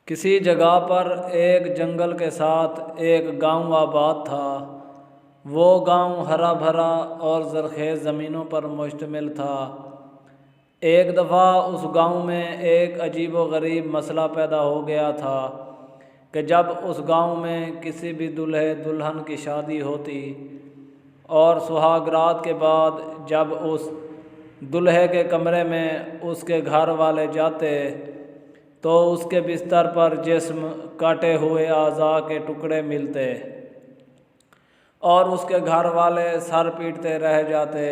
کسی جگہ پر ایک جنگل کے ساتھ ایک گاؤں آباد تھا۔ وہ گاؤں ہرا بھرا اور زرخیز زمینوں پر مشتمل تھا۔ ایک دفعہ اس گاؤں میں ایک عجیب و غریب مسئلہ پیدا ہو گیا تھا کہ جب اس گاؤں میں کسی بھی دلہے دلہن کی شادی ہوتی اور سہاگ رات کے بعد جب اس دلہے کے کمرے میں اس کے گھر والے جاتے تو اس کے بستر پر جسم کاٹے ہوئے اعضاء کے ٹکڑے ملتے اور اس کے گھر والے سر پیٹتے رہ جاتے،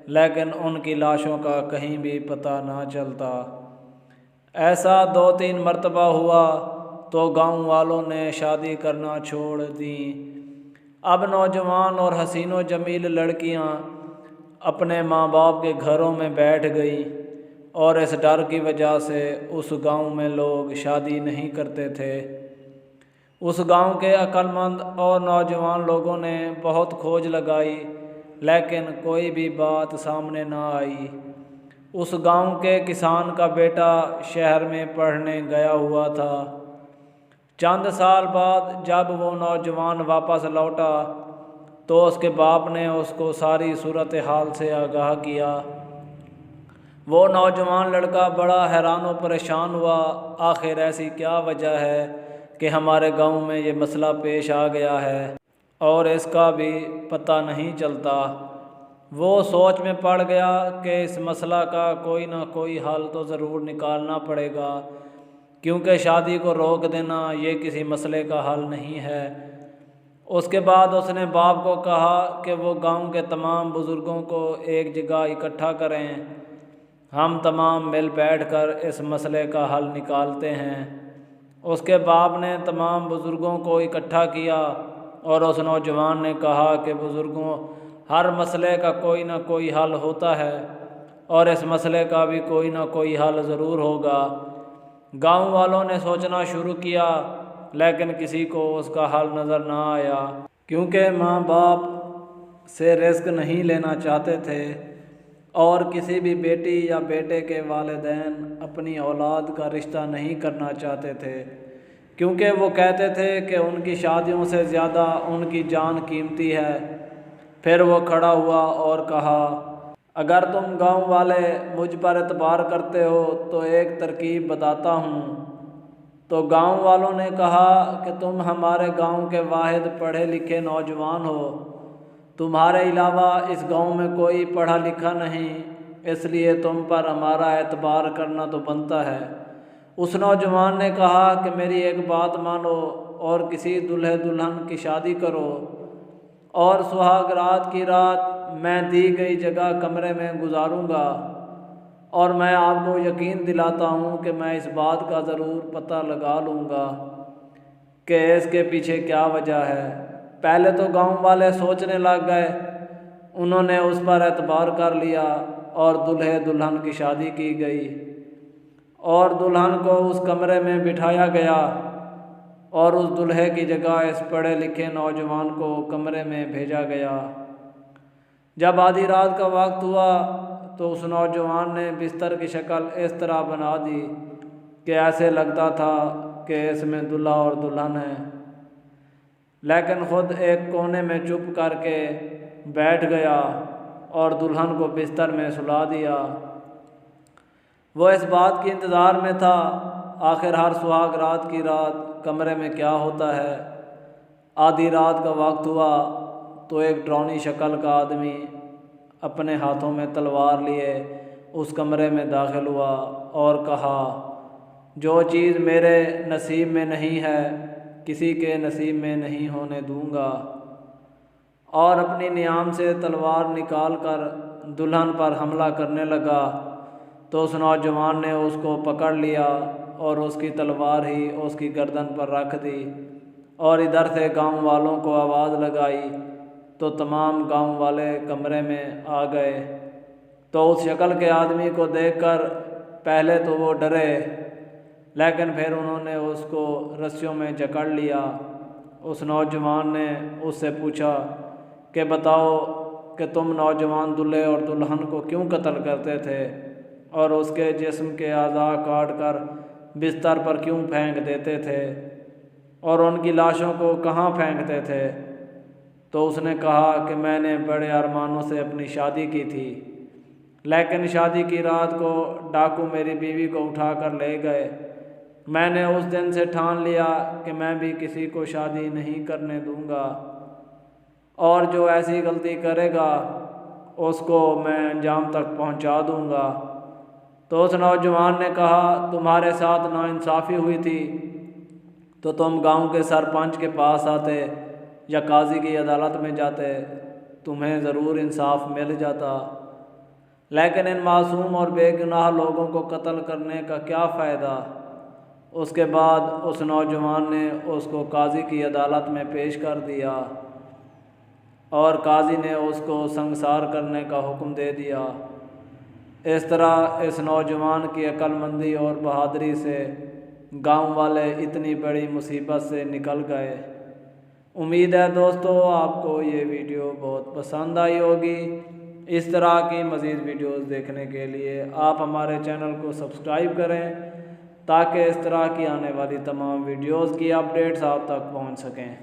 لیکن ان کی لاشوں کا کہیں بھی پتہ نہ چلتا۔ ایسا 2-3 مرتبہ ہوا تو گاؤں والوں نے شادی کرنا چھوڑ دیں۔ اب نوجوان اور حسین و جمیل لڑکیاں اپنے ماں باپ کے گھروں میں بیٹھ گئیں اور اس ڈر کی وجہ سے اس گاؤں میں لوگ شادی نہیں کرتے تھے۔ اس گاؤں کے عقل مند اور نوجوان لوگوں نے بہت کھوج لگائی، لیکن کوئی بھی بات سامنے نہ آئی۔ اس گاؤں کے کسان کا بیٹا شہر میں پڑھنے گیا ہوا تھا۔ چند سال بعد جب وہ نوجوان واپس لوٹا تو اس کے باپ نے اس کو ساری صورتحال سے آگاہ کیا۔ وہ نوجوان لڑکا بڑا حیران و پریشان ہوا، آخر ایسی کیا وجہ ہے کہ ہمارے گاؤں میں یہ مسئلہ پیش آ گیا ہے اور اس کا بھی پتہ نہیں چلتا۔ وہ سوچ میں پڑ گیا کہ اس مسئلہ کا کوئی نہ کوئی حل تو ضرور نکالنا پڑے گا، کیونکہ شادی کو روک دینا یہ کسی مسئلے کا حل نہیں ہے۔ اس کے بعد اس نے باپ کو کہا کہ وہ گاؤں کے تمام بزرگوں کو ایک جگہ اکٹھا کریں، ہم تمام مل بیٹھ کر اس مسئلے کا حل نکالتے ہیں۔ اس کے باپ نے تمام بزرگوں کو اکٹھا کیا اور اس نوجوان نے کہا کہ بزرگوں، ہر مسئلے کا کوئی نہ کوئی حل ہوتا ہے اور اس مسئلے کا بھی کوئی نہ کوئی حل ضرور ہوگا۔ گاؤں والوں نے سوچنا شروع کیا، لیکن کسی کو اس کا حل نظر نہ آیا، کیونکہ ماں باپ سے رزق نہیں لینا چاہتے تھے اور کسی بھی بیٹی یا بیٹے کے والدین اپنی اولاد کا رشتہ نہیں کرنا چاہتے تھے، کیونکہ وہ کہتے تھے کہ ان کی شادیوں سے زیادہ ان کی جان قیمتی ہے۔ پھر وہ کھڑا ہوا اور کہا، اگر تم گاؤں والے مجھ پر اعتبار کرتے ہو تو ایک ترکیب بتاتا ہوں۔ تو گاؤں والوں نے کہا کہ تم ہمارے گاؤں کے واحد پڑھے لکھے نوجوان ہو، تمہارے علاوہ اس گاؤں میں کوئی پڑھا لکھا نہیں، اس لیے تم پر ہمارا اعتبار کرنا تو بنتا ہے۔ اس نوجوان نے کہا کہ میری ایک بات مانو اور کسی دلہے دلہن کی شادی کرو اور سہاگ رات کی رات میں دی گئی جگہ کمرے میں گزاروں گا، اور میں آپ کو یقین دلاتا ہوں کہ میں اس بات کا ضرور پتہ لگا لوں گا کہ اس کے پیچھے کیا وجہ ہے۔ پہلے تو گاؤں والے سوچنے لگ گئے، انہوں نے اس پر اعتبار کر لیا اور دلہے دلہن کی شادی کی گئی اور دلہن کو اس کمرے میں بٹھایا گیا اور اس دلہے کی جگہ اس پڑھے لکھے نوجوان کو کمرے میں بھیجا گیا۔ جب آدھی رات کا وقت ہوا تو اس نوجوان نے بستر کی شکل اس طرح بنا دی کہ ایسے لگتا تھا کہ اس میں دلہا اور دلہن ہیں، لیکن خود ایک کونے میں چپ کر کے بیٹھ گیا اور دلہن کو بستر میں سلا دیا۔ وہ اس بات کی انتظار میں تھا، آخر ہر سہاگ رات کی رات کمرے میں کیا ہوتا ہے۔ آدھی رات کا وقت ہوا تو ایک ڈراؤنی شکل کا آدمی اپنے ہاتھوں میں تلوار لیے اس کمرے میں داخل ہوا اور کہا، جو چیز میرے نصیب میں نہیں ہے کسی کے نصیب میں نہیں ہونے دوں گا، اور اپنی نیام سے تلوار نکال کر دلہن پر حملہ کرنے لگا۔ تو اس نوجوان نے اس کو پکڑ لیا اور اس کی تلوار ہی اس کی گردن پر رکھ دی اور ادھر سے گاؤں والوں کو آواز لگائی تو تمام گاؤں والے کمرے میں آ گئے۔ تو اس شکل کے آدمی کو دیکھ کر پہلے تو وہ ڈرے، لیکن پھر انہوں نے اس کو رسیوں میں جکڑ لیا۔ اس نوجوان نے اس سے پوچھا کہ بتاؤ کہ تم نوجوان دلہے اور دلہن کو کیوں قتل کرتے تھے اور اس کے جسم کے اعضاء کاٹ کر بستر پر کیوں پھینک دیتے تھے اور ان کی لاشوں کو کہاں پھینکتے تھے؟ تو اس نے کہا کہ میں نے بڑے ارمانوں سے اپنی شادی کی تھی، لیکن شادی کی رات کو ڈاکو میری بیوی کو اٹھا کر لے گئے۔ میں نے اس دن سے ٹھان لیا کہ میں بھی کسی کو شادی نہیں کرنے دوں گا، اور جو ایسی غلطی کرے گا اس کو میں انجام تک پہنچا دوں گا۔ تو اس نوجوان نے کہا، تمہارے ساتھ ناانصافی ہوئی تھی تو تم گاؤں کے سرپنچ کے پاس آتے یا قاضی کی عدالت میں جاتے، تمہیں ضرور انصاف مل جاتا، لیکن ان معصوم اور بے گناہ لوگوں کو قتل کرنے کا کیا فائدہ؟ اس کے بعد اس نوجوان نے اس کو قاضی کی عدالت میں پیش کر دیا اور قاضی نے اس کو سنگسار کرنے کا حکم دے دیا۔ اس طرح اس نوجوان کی عقل مندی اور بہادری سے گاؤں والے اتنی بڑی مصیبت سے نکل گئے۔ امید ہے دوستو آپ کو یہ ویڈیو بہت پسند آئی ہوگی۔ اس طرح کی مزید ویڈیوز دیکھنے کے لیے آپ ہمارے چینل کو سبسکرائب کریں تاکہ اس طرح کی آنے والی تمام ویڈیوز کی اپڈیٹس آپ تک پہنچ سکیں۔